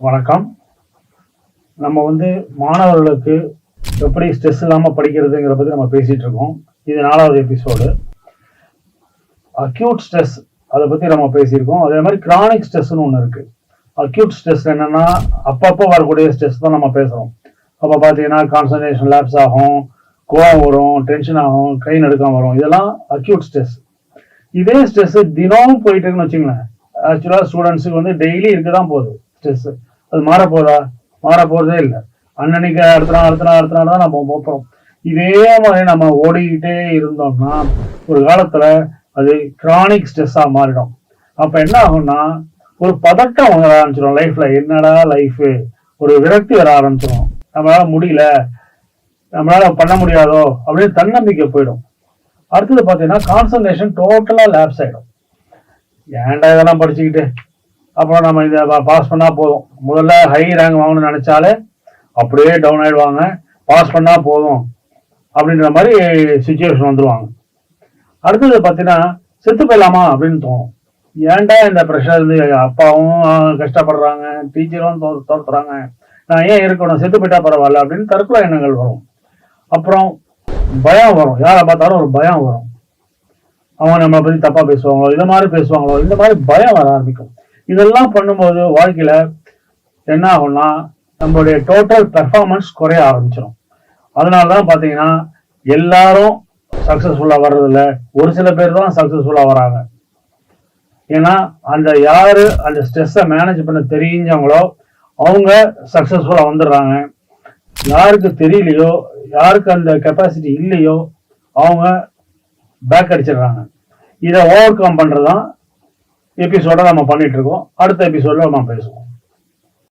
வணக்கம். நம்ம மாணவர்களுக்கு எப்படி ஸ்ட்ரெஸ் இல்லாமல் படிக்கிறதுங்கிற பற்றி நம்ம பேசிட்டு இருக்கோம். இது 4வது எபிசோடு. அக்யூட் ஸ்ட்ரெஸ் அதை பற்றி நம்ம பேசியிருக்கோம். அதே மாதிரி கிரானிக் ஸ்ட்ரெஸ்ன்னு ஒன்று இருக்குது. அக்யூட் ஸ்ட்ரெஸ் என்னென்னா அப்பப்போ வரக்கூடிய ஸ்ட்ரெஸ் தான் நம்ம பேசுகிறோம். அப்போ பார்த்தீங்கன்னா கான்சன்ட்ரேஷன் லேப்ஸ் ஆகும், கோவம் வரும், டென்ஷன் ஆகும், கை நடுக்கம் வரும். இதெல்லாம் அக்யூட் ஸ்ட்ரெஸ். இதே ஸ்ட்ரெஸ் தினமும் போயிட்டு இருக்குன்னு வச்சுங்களேன். ஆக்சுவலாக ஸ்டூடெண்ட்ஸுக்கு டெய்லி இருக்க தான் போகுது ஸ்ட்ரெஸ். அது மாறப்போதா? மாறப்போறதே இல்லை. அன்னன்னைக்கு அடுத்த நாள் தான் நம்ம போகிறோம். இதே மாதிரி நம்ம ஓடிக்கிட்டே இருந்தோம்னா ஒரு காலத்துல அது கிரானிக் ஸ்ட்ரெஸ்ஸா மாறிடும். அப்ப என்ன ஆகும்னா ஒரு பதட்டம் வர ஆரம்பிச்சிடும் லைஃப்ல. என்னடா லைஃப், ஒரு விரக்தி வர ஆரம்பிச்சிடும். நம்மளால முடியல, நம்மளால பண்ண முடியாதோ அப்படின்னு தன்னம்பிக்கை போயிடும். அடுத்தது பார்த்தீங்கன்னா கான்சன்ட்ரேஷன் டோட்டலா லேப்ஸ் ஆயிடும். ஏன்டா இதெல்லாம் படிச்சுக்கிட்டு, அப்புறம் நம்ம இதை பாஸ் பண்ணா போதும். முதல்ல ஹை ரேங்க் வாங்கணும்னு நினைச்சாலே அப்படியே டவுன் ஆயிடுவாங்க. பாஸ் பண்ணா போதும் அப்படின்ற மாதிரி சுச்சுவேஷன் வந்துருவாங்க. அடுத்தது பார்த்தீங்கன்னா செத்து போயிடலாமா அப்படின்னு தோணும். ஏன்டா இந்த ப்ரெஷர் இருந்து, அப்பாவும் கஷ்டப்படுறாங்க, டீச்சரும் தோற்றுறாங்க, நான் ஏன் இருக்கணும், செத்து போயிட்டா பரவாயில்ல அப்படின்னு தற்கொலை எண்ணங்கள் வரும். அப்புறம் பயம் வரும். யாரை பார்த்தாலும் ஒரு பயம் வரும். அவங்க நம்மளை பற்றி தப்பா பேசுவாங்களோ, இதை மாதிரி பேசுவாங்களோ, இந்த மாதிரி பயம் வர ஆரம்பிக்கும். இதெல்லாம் பண்ணும்போது வாழ்க்கையில என்ன ஆகும்னா நம்மளுடைய டோட்டல் பெர்ஃபார்மன்ஸ் குறைய ஆரம்பிச்சிடும். அதனாலதான் பாத்தீங்கன்னா எல்லாரும் சக்சஸ்ஃபுல்லா வர்றதில்ல, ஒரு சில பேர் தான் சக்சஸ்ஃபுல்லா வராங்க. ஏன்னா யாரு அந்த ஸ்ட்ரெஸ்ஸை மேனேஜ் பண்ண தெரிஞ்சவங்களோ அவங்க சக்சஸ்ஃபுல்லா வந்துடுறாங்க. யாருக்கு தெரியலையோ, யாருக்கு அந்த கெப்பாசிட்டி இல்லையோ அவங்க பேக் அடிச்சிடுறாங்க. இதை ஓவர் கம் பண்றதுதான் எபிசோட நம்ம பண்ணிட்டு இருக்கோம். அடுத்த எபிசோட்ல நம்ம பேசுவோம்.